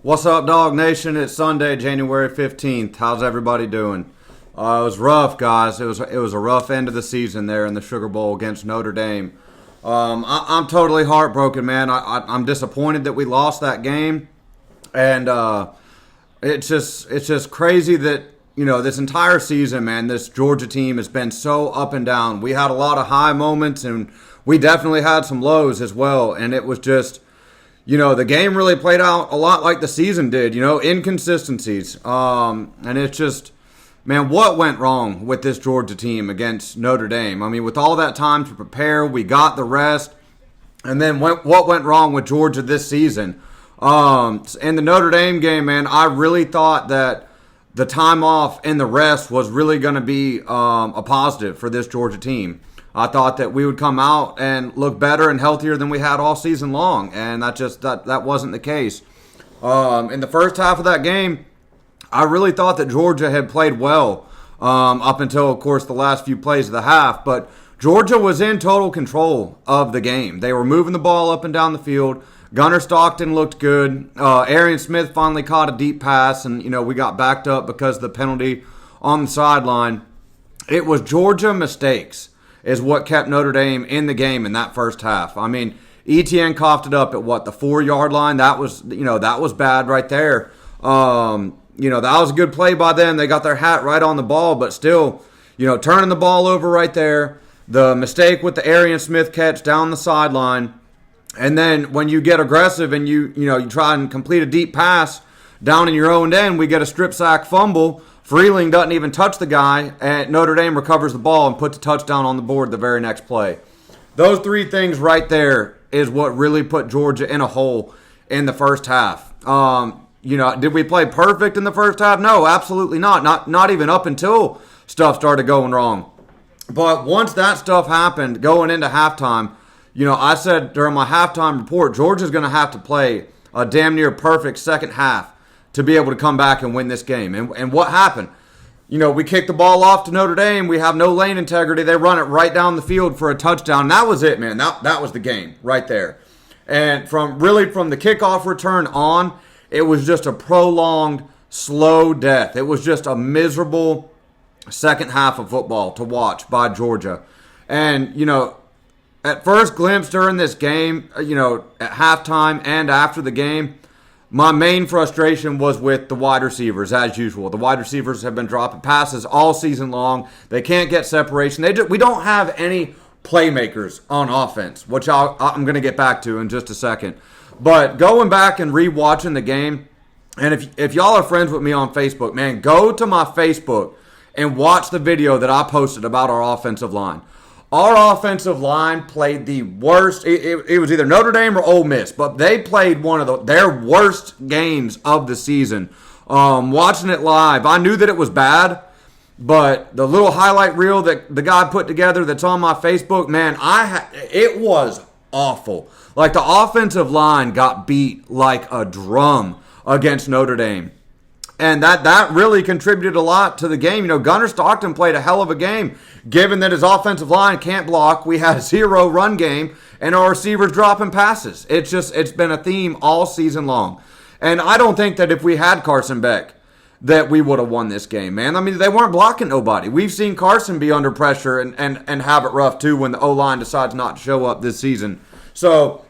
What's up, Dog Nation? It's Sunday, January 15th. How's everybody doing? It was rough, guys. It was a rough end of the season there in the Sugar Bowl against Notre Dame. I'm totally heartbroken, man. I'm disappointed that we lost that game, and it's just crazy that this entire season, man, this Georgia team has been so up and down. We had a lot of high moments, and we definitely had some lows as well. And it was just, the game really played out a lot like the season did. Inconsistencies, and it's just. Man, what went wrong with this Georgia team against Notre Dame? I mean, with all that time to prepare, we got the rest. And then what went wrong with Georgia this season? In the Notre Dame game, man, I really thought that the time off and the rest was really going to be a positive for this Georgia team. I thought that we would come out and look better and healthier than we had all season long, and that wasn't the case. In the first half of that game, I really thought that Georgia had played well up until, of course, the last few plays of the half. But Georgia was in total control of the game. They were moving the ball up and down the field. Gunnar Stockton looked good. Arian Smith finally caught a deep pass, and, we got backed up because of the penalty on the sideline. It was Georgia mistakes is what kept Notre Dame in the game in that first half. I mean, Etienne coughed it up at, the 4-yard line? That was bad right there. That was a good play by them. They got their hat right on the ball, but still, turning the ball over right there. The mistake with the Arian Smith catch down the sideline. And then when you get aggressive and you try and complete a deep pass down in your own end, we get a strip sack fumble. Freeling doesn't even touch the guy, and Notre Dame recovers the ball and puts a touchdown on the board the very next play. Those three things right there is what really put Georgia in a hole in the first half. Did we play perfect in the first half? No, absolutely not. Not even up until stuff started going wrong. But once that stuff happened, going into halftime, I said during my halftime report, Georgia's going to have to play a damn near perfect second half to be able to come back and win this game. And what happened? We kicked the ball off to Notre Dame. We have no lane integrity. They run it right down the field for a touchdown. That was it, man. That was the game right there. And from the kickoff return on, it was just a prolonged, slow death. It was just a miserable second half of football to watch by Georgia. And, at first glimpse during this game, at halftime and after the game, my main frustration was with the wide receivers, as usual. The wide receivers have been dropping passes all season long. They can't get separation. We don't have any playmakers on offense, which I'm going to get back to in just a second. But going back and re-watching the game, and if y'all are friends with me on Facebook, man, go to my Facebook and watch the video that I posted about our offensive line. Our offensive line played the worst. It was either Notre Dame or Ole Miss, but they played one of their worst games of the season. Watching it live, I knew that it was bad, but the little highlight reel that the guy put together that's on my Facebook, man, it was awful. Like, the offensive line got beat like a drum against Notre Dame. And that really contributed a lot to the game. Gunnar Stockton played a hell of a game. Given that his offensive line can't block, we had a 0 run game, and our receivers dropping passes. It's been a theme all season long. And I don't think that if we had Carson Beck, that we would have won this game, man. I mean, they weren't blocking nobody. We've seen Carson be under pressure and have it rough, too, when the O-line decides not to show up this season. So,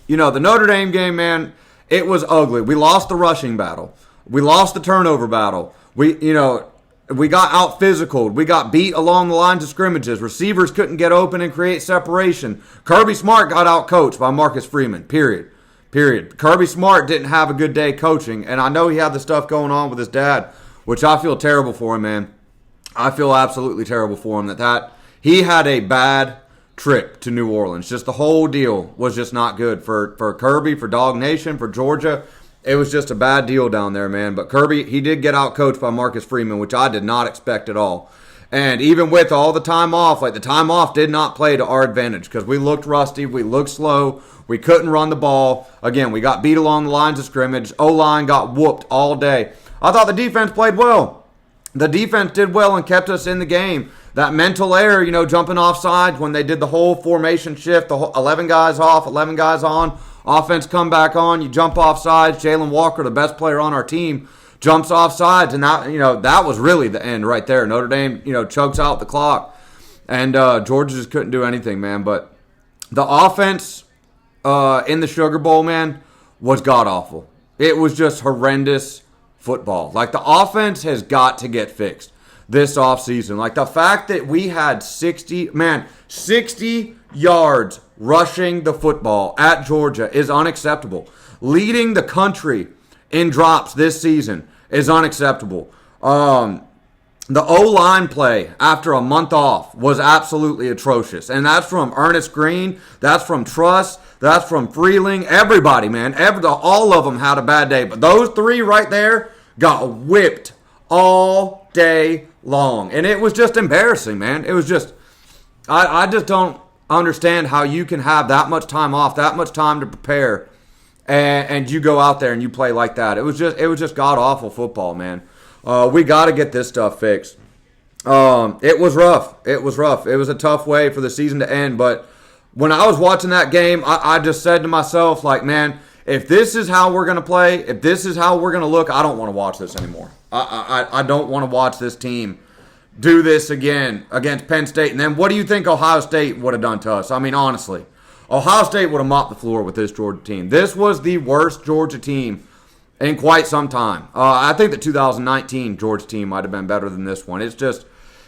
the Notre Dame game, man, it was ugly. We lost the rushing battle. We lost the turnover battle. We got out physical. We got beat along the lines of scrimmages. Receivers couldn't get open and create separation. Kirby Smart got out coached by Marcus Freeman, period. Kirby Smart didn't have a good day coaching, and I know he had the stuff going on with his dad, which I feel terrible for him, man. I feel absolutely terrible for him that he had a bad trip to New Orleans. Just the whole deal was just not good for Kirby, for Dog Nation, for Georgia. It was just a bad deal down there, man. But Kirby, he did get out coached by Marcus Freeman, which I did not expect at all. And even with all the time off, the time off did not play to our advantage because we looked rusty, we looked slow, we couldn't run the ball. Again, we got beat along the lines of scrimmage. O-line got whooped all day. I thought the defense played well. The defense did well and kept us in the game. That mental error, jumping off sides when they did the whole formation shift, the whole 11 guys off, 11 guys on. Offense come back on, you jump off sides. Jalen Walker, the best player on our team, jumps off sides, and that was really the end right there. Notre Dame, chokes out the clock, and Georgia just couldn't do anything, man. But the offense in the Sugar Bowl, man, was god-awful. It was just horrendous football. Like, the offense has got to get fixed this offseason. Like, the fact that we had 60 yards rushing the football at Georgia is unacceptable. Leading the country in drops this season is unacceptable. The O-line play after a month off was absolutely atrocious. And that's from Ernest Green. That's from Truss. That's from Freeling. Everybody, man. All of them had a bad day. But those three right there got whipped all day long. And it was just embarrassing, man. It was just, I just don't understand how you can have that much time off, that much time to prepare, and you go out there and you play like that. It was just god-awful football, man. We got to get this stuff fixed. It was rough. It was a tough way for the season to end. But when I was watching that game, I just said to myself, like, man, if this is how we're going to play, if this is how we're going to look, I don't want to watch this anymore. I don't want to watch this team do this again against Penn State. And then what do you think Ohio State would have done to us? I mean, honestly, Ohio State would have mopped the floor with this Georgia team. This was the worst Georgia team in quite some time. I think the 2019 Georgia team might have been better than this one. It's just,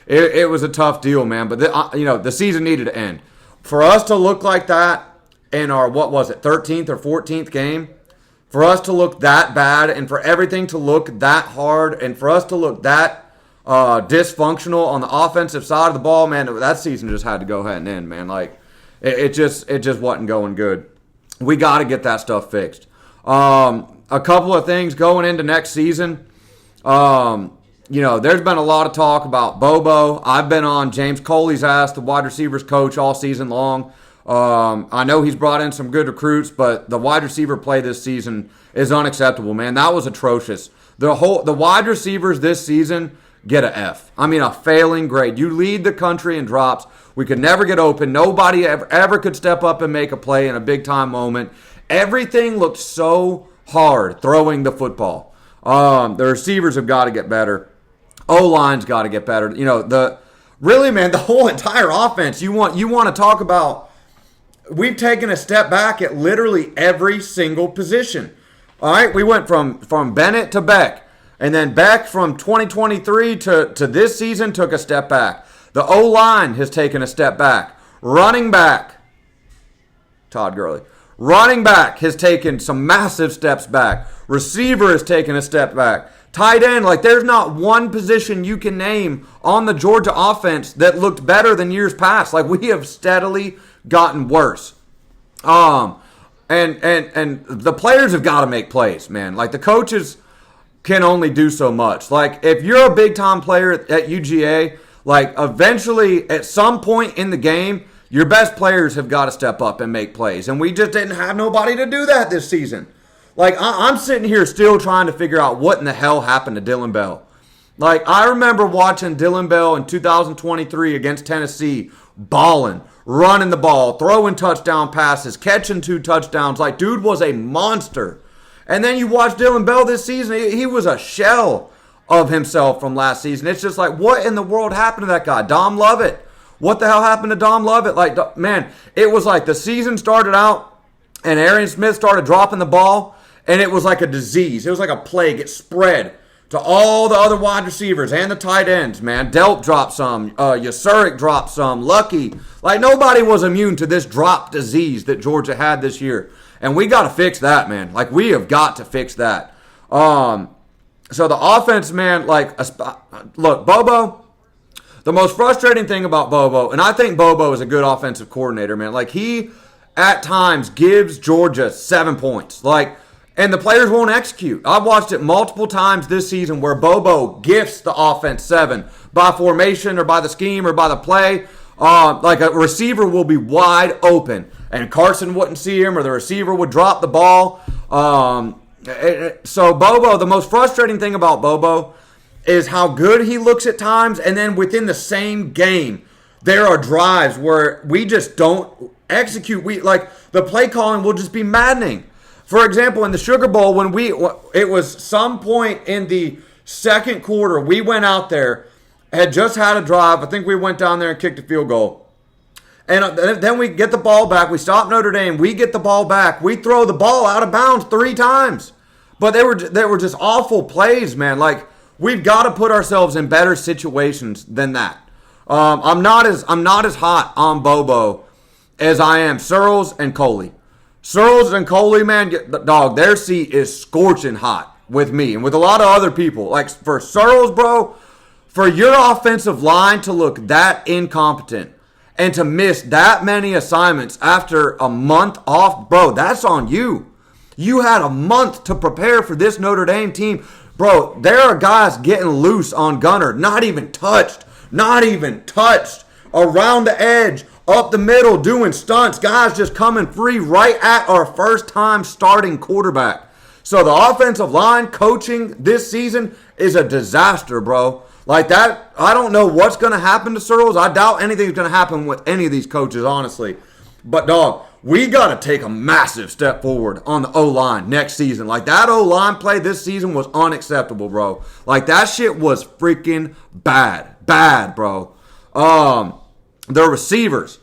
it was a tough deal, man. But the season needed to end. For us to look like that in our 13th or 14th game, for us to look that bad, and for everything to look that hard, and for us to look that dysfunctional on the offensive side of the ball, man, that season just had to go ahead and end, man. Like, it just wasn't going good. We got to get that stuff fixed. A couple of things going into next season. There's been a lot of talk about Bobo. I've been on James Coley's ass, the wide receivers coach, all season long. I know he's brought in some good recruits, but the wide receiver play this season is unacceptable, man. That was atrocious. The wide receivers this season get a F. I mean, a failing grade. You lead the country in drops. We could never get open. Nobody ever could step up and make a play in a big-time moment. Everything looked so hard throwing the football. The receivers have got to get better. O-line's got to get better. Really, man, the whole entire offense, you want to talk about, we've taken a step back at literally every single position. All right, we went from Bennett to Beck. And then Beck from 2023 to this season took a step back. The O-line has taken a step back. Running back, Todd Gurley. Running back has taken some massive steps back. Receiver has taken a step back. Tight end, like, there's not one position you can name on the Georgia offense that looked better than years past. Like, we have steadily gotten worse. And the players have got to make plays, man. Like, the coaches can only do so much. Like, if you're a big-time player at UGA, like, eventually, at some point in the game, your best players have got to step up and make plays. And we just didn't have nobody to do that this season. Like, I'm sitting here still trying to figure out what in the hell happened to Dylan Bell. Like, I remember watching Dylan Bell in 2023 against Tennessee, balling, running the ball, throwing touchdown passes, catching 2 touchdowns. Like, dude was a monster. And then you watch Dylan Bell this season, he was a shell of himself from last season. It's just like, what in the world happened to that guy? Dom Lovett. What the hell happened to Dom Lovett? Like, man, it was like the season started out and Arian Smith started dropping the ball, and it was like a disease. It was like a plague. It spread to all the other wide receivers and the tight ends, man. Delp dropped some. Yasurik dropped some. Lucky. Like, nobody was immune to this drop disease that Georgia had this year. And we got to fix that, man. Like, we have got to fix that. So the offense, man, like, look, Bobo, the most frustrating thing about Bobo, and I think Bobo is a good offensive coordinator, man. Like, he, at times, gives Georgia 7 points. Like, and the players won't execute. I've watched it multiple times this season where Bobo gifts the offense 7 by formation or by the scheme or by the play. Like, a receiver will be wide open, and Carson wouldn't see him, or the receiver would drop the ball. So Bobo, the most frustrating thing about Bobo is how good he looks at times, and then within the same game, there are drives where we just don't execute. The play calling will just be maddening. For example, in the Sugar Bowl, when it was some point in the second quarter, we went out there, had just had a drive. I think we went down there and kicked a field goal. And then we get the ball back. We stop Notre Dame. We get the ball back. We throw the ball out of bounds 3 times. But they were just awful plays, man. Like, we've got to put ourselves in better situations than that. I'm not as hot on Bobo as I am Searles and Coley. Searles and Coley, man, dog, their seat is scorching hot with me and with a lot of other people. Like, for Searles, bro, for your offensive line to look that incompetent and to miss that many assignments after a month off, bro, that's on you. You had a month to prepare for this Notre Dame team. Bro, there are guys getting loose on Gunner, not even touched, around the edge, up the middle, doing stunts. Guys just coming free right at our first time starting quarterback. So the offensive line coaching this season is a disaster, bro. Like that, I don't know what's going to happen to Searles. I doubt anything's going to happen with any of these coaches, honestly. But, dog, we got to take a massive step forward on the O-line next season. Like, that O-line play this season was unacceptable, bro. Like, that shit was freaking bad. Bad, bro. The receivers.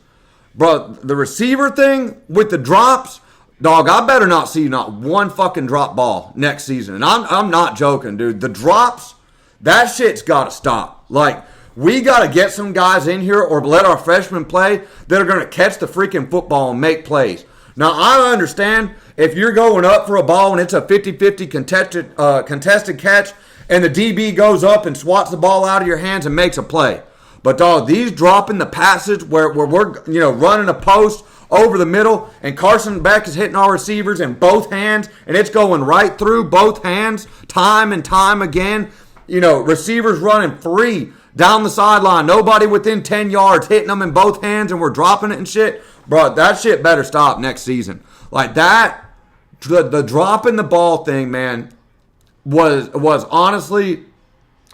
Bro, the receiver thing with the drops, dog, I better not see not one fucking drop ball next season. And I'm not joking, dude. The drops, that shit's got to stop. Like, we got to get some guys in here or let our freshmen play that are going to catch the freaking football and make plays. Now, I understand if you're going up for a ball and it's a 50-50 contested catch and the DB goes up and swats the ball out of your hands and makes a play. But, dog, these dropping the passage where we're running a post over the middle and Carson Beck is hitting our receivers in both hands and it's going right through both hands time and time again. Receivers running free down the sideline. Nobody within 10 yards hitting them in both hands and we're dropping it and shit. Bro, that shit better stop next season. Like that, the dropping the ball thing, man, was honestly,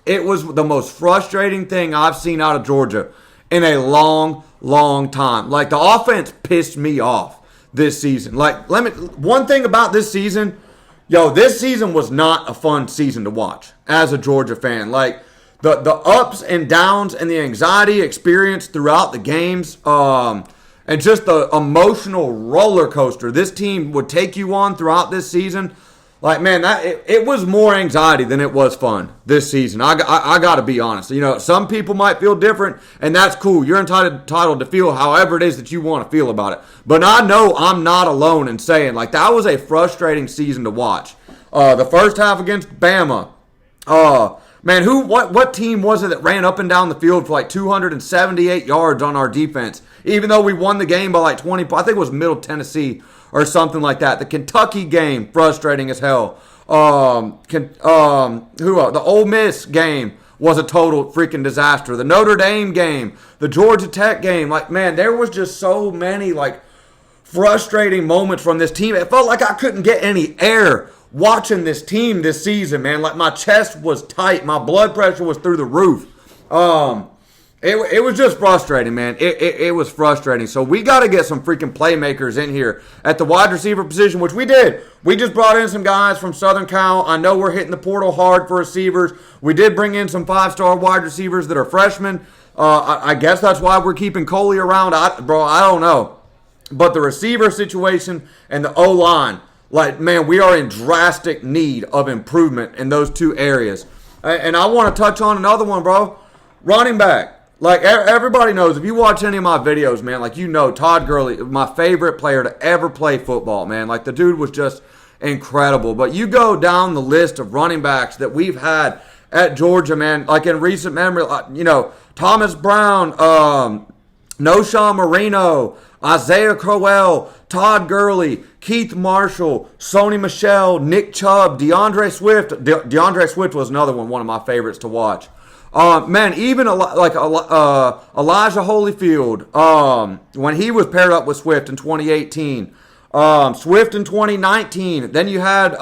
it was the most frustrating thing I've seen out of Georgia in a long, long time. Like, the offense pissed me off this season. Like, one thing about this season, this season was not a fun season to watch as a Georgia fan. Like, the ups and downs and the anxiety experienced throughout the games, and just the emotional roller coaster this team would take you on throughout this season. Like, man, it was more anxiety than it was fun this season. I got to be honest. Some people might feel different, and that's cool. You're entitled to feel however it is that you want to feel about it. But I know I'm not alone in saying, like, that was a frustrating season to watch. The first half against Bama, man, what team was it that ran up and down the field for like 278 yards on our defense, even though we won the game by like 20? I think it was Middle Tennessee or something like that. The Kentucky game, frustrating as hell. The Ole Miss game was a total freaking disaster. The Notre Dame game, the Georgia Tech game. Like, man, there was just so many like frustrating moments from this team. It felt like I couldn't get any air watching this team this season, man. Like, my chest was tight. My blood pressure was through the roof. It was just frustrating, man. It was frustrating. So we got to get some freaking playmakers in here at the wide receiver position, which we did. We just brought in some guys from Southern Cal. I know we're hitting the portal hard for receivers. We did bring in some 5-star wide receivers that are freshmen. I guess that's why we're keeping Coley around. I don't know. But the receiver situation and the O-line, like, man, we are in drastic need of improvement in those two areas. And I want to touch on another one, bro. Running back. Like, everybody knows, if you watch any of my videos, man, like, Todd Gurley, my favorite player to ever play football, man. Like, the dude was just incredible. But you go down the list of running backs that we've had at Georgia, man, like in recent memory, Thomas Brown, Noshawn Marino, Isaiah Crowell, Todd Gurley, Keith Marshall, Sony Michel, Nick Chubb, DeAndre Swift. DeAndre Swift was another one of my favorites to watch. Man, even Elijah Holyfield, when he was paired up with Swift in 2018, Swift in 2019. Then you had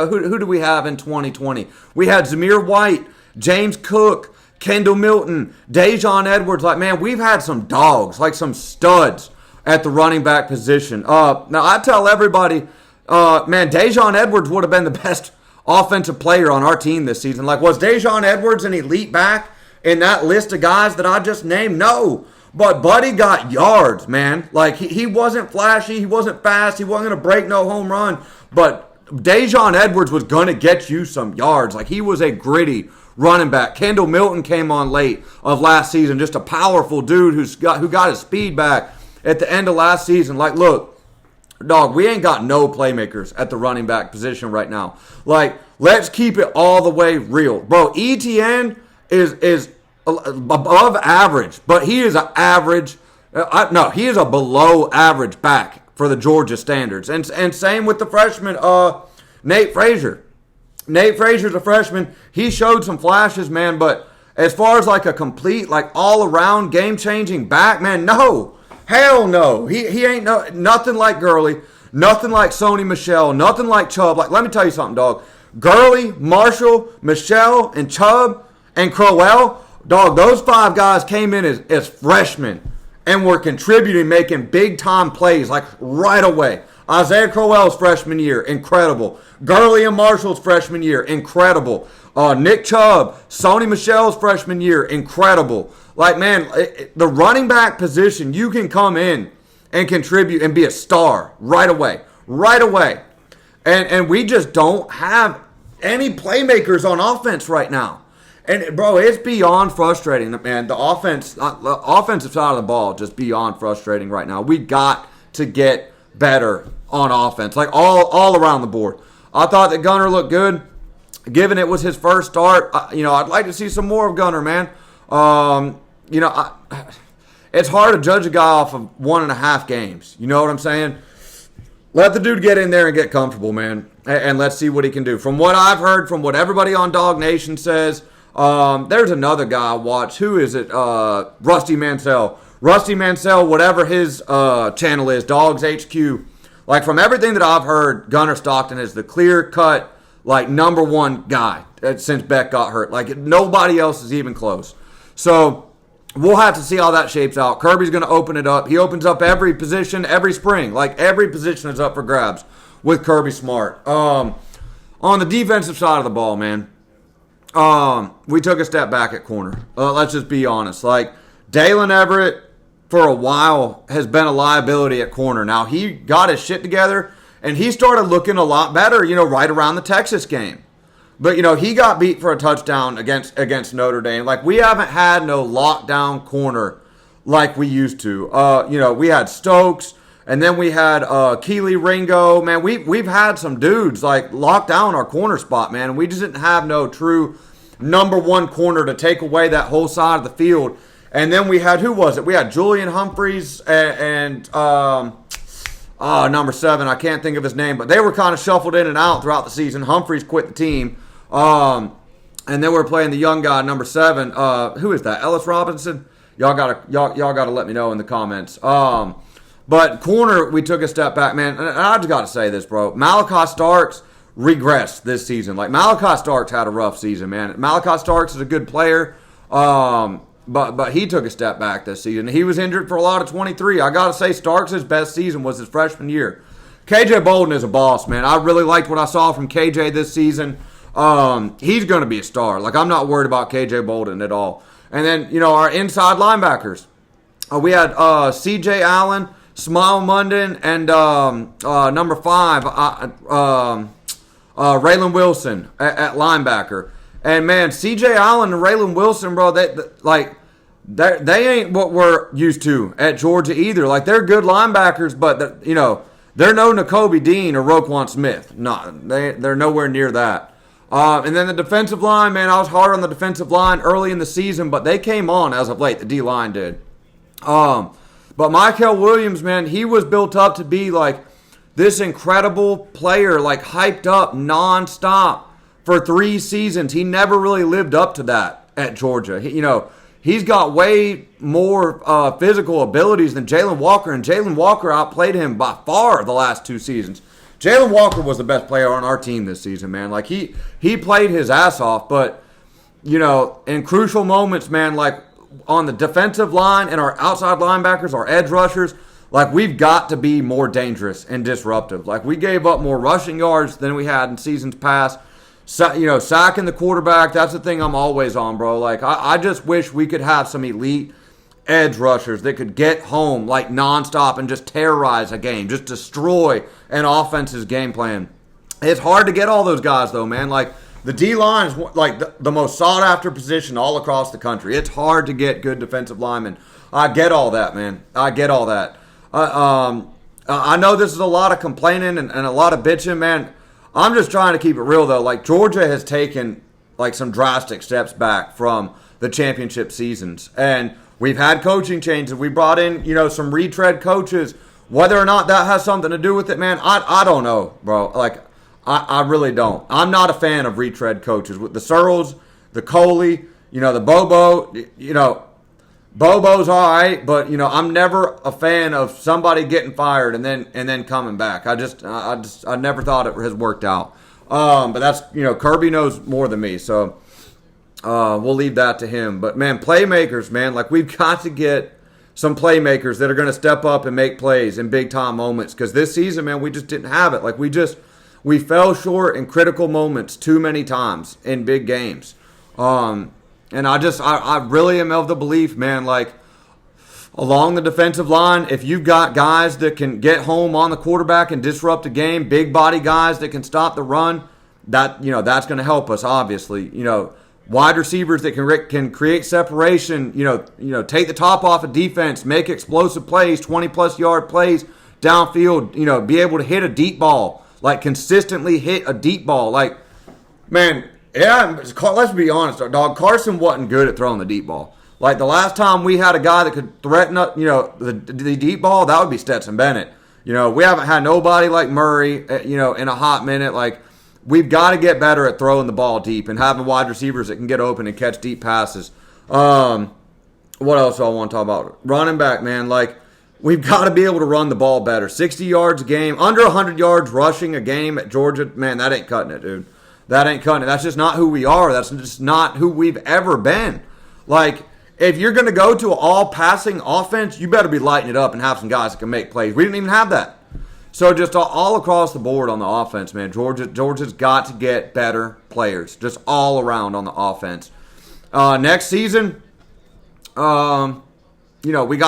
who do we have in 2020? We had Zamir White, James Cook, Kendall Milton, Dejon Edwards. Like, man, we've had some dogs, like some studs at the running back position. Now, I tell everybody, man, Dejon Edwards would have been the best offensive player on our team this season. Like, was Dejon Edwards an elite back in that list of guys that I just named? No. But Buddy got yards, man. Like, he wasn't flashy. He wasn't fast. He wasn't going to break no home run. But Dejon Edwards was going to get you some yards. Like, he was a gritty running back. Kendall Milton came on late of last season. Just a powerful dude who got his speed back at the end of last season. Like, look, dog, we ain't got no playmakers at the running back position right now. Like, let's keep it all the way real. Bro, ETN is above average, but he is an average. He is a below average back for the Georgia standards. And same with the freshman, Nate Frazier. Nate Frazier's a freshman. He showed some flashes, man, but as far as like a complete, like all around game changing back, man, no. Hell no. He ain't nothing like Gurley, nothing like Sony Michel, nothing like Chubb. Like, let me tell you something, dog. Gurley, Marshall, Michel, and Chubb, and Crowell, dog, those 5 guys came in as freshmen and were contributing, making big-time plays, like, right away. Isaiah Crowell's freshman year, incredible. Gurley and Marshall's freshman year, incredible. Nick Chubb, Sony Michel's freshman year, incredible. Like, man, the running back position, you can come in and contribute and be a star right away. Right away. And we just don't have any playmakers on offense right now. And, bro, it's beyond frustrating, man. The offensive side of the ball, just beyond frustrating right now. We got to get better on offense, like all around the board. I thought that Gunner looked good, given it was his first start. I'd like to see some more of Gunner, man. It's hard to judge a guy off of 1.5 games. You know what I'm saying? Let the dude get in there and get comfortable, man, and let's see what he can do. From what I've heard, from what everybody on Dog Nation says, there's another guy I watch. Who is it? Rusty Mansell. Rusty Mansell, whatever his channel is, Dawgs HQ. Like, from everything that I've heard, Gunner Stockton is the clear-cut, like, number 1 guy since Beck got hurt. Like, nobody else is even close. So, we'll have to see how that shapes out. Kirby's going to open it up. He opens up every position every spring. Like, every position is up for grabs with Kirby Smart. On the defensive side of the ball, man, we took a step back at corner. Let's just be honest. Like, Dalen Everett, for a while, has been a liability at corner. Now, he got his shit together, and he started looking a lot better, right around the Texas game. But, he got beat for a touchdown against Notre Dame. Like, we haven't had no lockdown corner like we used to. We had Stokes, and then we had Keely Ringo. Man, we've had some dudes, like, lock down our corner spot, man. And we just didn't have no true number 1 corner to take away that whole side of the field. And then we had, who was it? We had Julian Humphreys and number 7. I can't think of his name, but they were kind of shuffled in and out throughout the season. Humphreys quit the team. And then we're playing the young guy, number 7. Who is that? Ellis Robinson? Y'all gotta let me know in the comments. But corner, we took a step back, man. And I just gotta say this, bro. Malachi Starks regressed this season. Like, Malachi Starks had a rough season, man. Malachi Starks is a good player. But he took a step back this season. He was injured for a lot of 23. I got to say, Starks' best season was his freshman year. KJ Bolden is a boss, man. I really liked what I saw from KJ this season. He's going to be a star. Like, I'm not worried about KJ Bolden at all. And then, our inside linebackers. We had C.J. Allen, Smile Munden, and number 5, Raylan Wilson at linebacker. And, man, C.J. Allen and Raylan Wilson, bro, they ain't what we're used to at Georgia either. Like, they're good linebackers, but, they're no Nakobe Dean or Roquan Smith. No, they're nowhere near that. And then the defensive line, man, I was hard on the defensive line early in the season, but they came on as of late. The D-line did. But Mykel Williams, man, he was built up to be, like, this incredible player, like, hyped up nonstop for 3 seasons. He never really lived up to that at Georgia. He's got way more physical abilities than Jalen Walker, and Jalen Walker outplayed him by far the last 2 seasons. Jalen Walker was the best player on our team this season, man. Like, he played his ass off, but in crucial moments, man, like on the defensive line and our outside linebackers, our edge rushers, like we've got to be more dangerous and disruptive. Like we gave up more rushing yards than we had in seasons past. So, sacking the quarterback, that's the thing I'm always on, bro. Like I just wish we could have some elite edge rushers that could get home like nonstop and just terrorize a game, just destroy an offense's game plan. It's hard to get all those guys, though, man. Like, the D-line is like the most sought-after position all across the country. It's hard to get good defensive linemen. I get all that, man. I get all that. I know this is a lot of complaining and a lot of bitching, man. I'm just trying to keep it real, though. Like, Georgia has taken, like, some drastic steps back from the championship seasons. And we've had coaching changes. We brought in, some retread coaches. Whether or not that has something to do with it, man, I don't know, bro. Like, I really don't. I'm not a fan of retread coaches. With the Searles, the Coley, the Bobo, Bobo's all right, but I'm never a fan of somebody getting fired and then coming back. I never thought it has worked out. But that's Kirby knows more than me, so we'll leave that to him. But man, playmakers, man, like we've got to get some playmakers that are going to step up and make plays in big time moments. Because this season, man, we just didn't have it. Like we fell short in critical moments too many times in big games. And I really am of the belief, man, like along the defensive line, if you've got guys that can get home on the quarterback and disrupt a game, big body guys that can stop the run, that's going to help us, obviously. Wide receivers that can create separation, take the top off of defense, make explosive plays, 20-plus yard plays downfield, be able to hit a deep ball. Like, consistently hit a deep ball. Like, man, yeah, let's be honest, dog. Carson wasn't good at throwing the deep ball. Like, the last time we had a guy that could threaten, the deep ball, that would be Stetson Bennett. We haven't had nobody like Murray, in a hot minute. Like, we've got to get better at throwing the ball deep and having wide receivers that can get open and catch deep passes. What else do I want to talk about? Running back, man. Like, we've got to be able to run the ball better. 60 yards a game, under 100 yards rushing a game at Georgia, man, that ain't cutting it, dude. That ain't cutting it. That's just not who we are. That's just not who we've ever been. Like, if you're going to go to an all-passing offense, you better be lighting it up and have some guys that can make plays. We didn't even have that. So just all across the board on the offense, man, Georgia's got to get better players, just all around on the offense. Next season, we got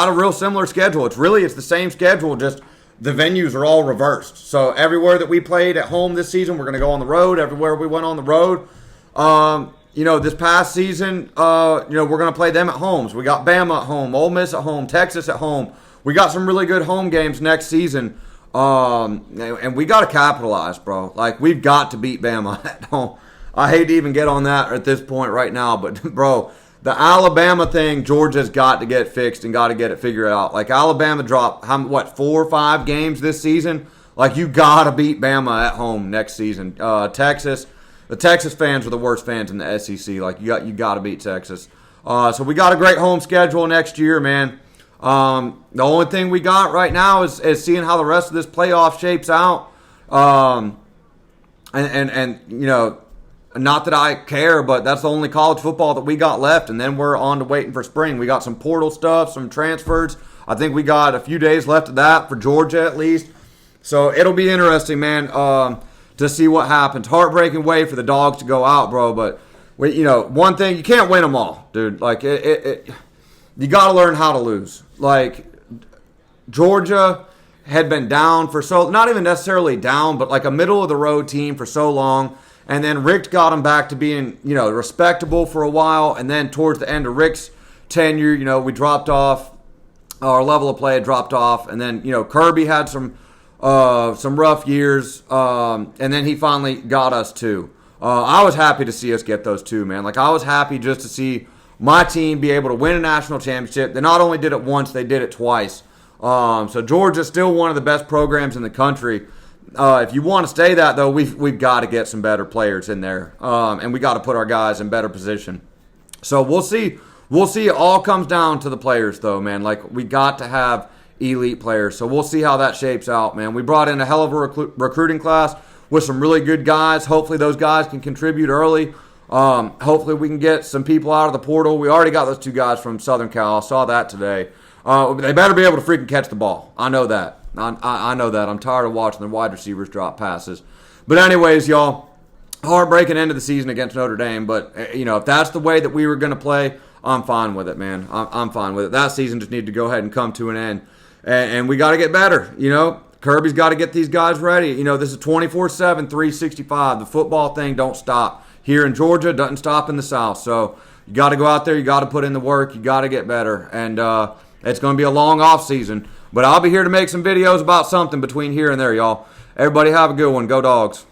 a real similar schedule. It's the same schedule, just the venues are all reversed. So everywhere that we played at home this season, we're going to go on the road. Everywhere we went on the road, this past season, we're going to play them at home. So we got Bama at home, Ole Miss at home, Texas at home. We got some really good home games next season. And we got to capitalize, bro. Like, we've got to beat Bama at home. I hate to even get on that at this point right now, but, bro, the Alabama thing, Georgia's got to get fixed and got to get it figured out. Like, Alabama dropped, 4 or 5 games this season? Like, you got to beat Bama at home next season. Texas, the Texas fans are the worst fans in the SEC. Like, you got to beat Texas. So we got a great home schedule next year, man. The only thing we got right now is seeing how the rest of this playoff shapes out. Not that I care, but that's the only college football that we got left, and then we're on to waiting for spring. We got some portal stuff, some transfers. I think we got a few days left of that for Georgia at least. So it'll be interesting, man, to see what happens. Heartbreaking way for the Dogs to go out, bro. But one thing, you can't win them all, dude. Like you got to learn how to lose. Like, Georgia had been down for not even necessarily down, but like a middle-of-the-road team for so long. And then Rick got them back to being, respectable for a while. And then towards the end of Rick's tenure, we dropped off. Our level of play had dropped off. And then, Kirby had some rough years. And then he finally got us too. I was happy to see us get those two, man. Like, I was happy just to see my team be able to win a national championship. They not only did it once, they did it twice. So Georgia's still one of the best programs in the country. If you want to stay that, though, we've got to get some better players in there. And we got to put our guys in better position. So we'll see. We'll see. It all comes down to the players, though, man. Like, we got to have elite players. So we'll see how that shapes out, man. We brought in a hell of a recruiting class with some really good guys. Hopefully those guys can contribute early. Hopefully we can get some people out of the portal. We already got those 2 guys from Southern Cal. I saw that today. They better be able to freaking catch the ball. I know that. I know that. I'm tired of watching the wide receivers drop passes. But anyways, y'all, heartbreaking end of the season against Notre Dame. But, if that's the way that we were going to play, I'm fine with it, man. I'm fine with it. That season just needed to go ahead and come to an end. And we got to get better, Kirby's got to get these guys ready. This is 24/7, 365. The football thing don't stop. Here in Georgia, doesn't stop in the South. So you got to go out there. You got to put in the work. You got to get better. And it's going to be a long off season. But I'll be here to make some videos about something between here and there, y'all. Everybody have a good one. Go Dogs.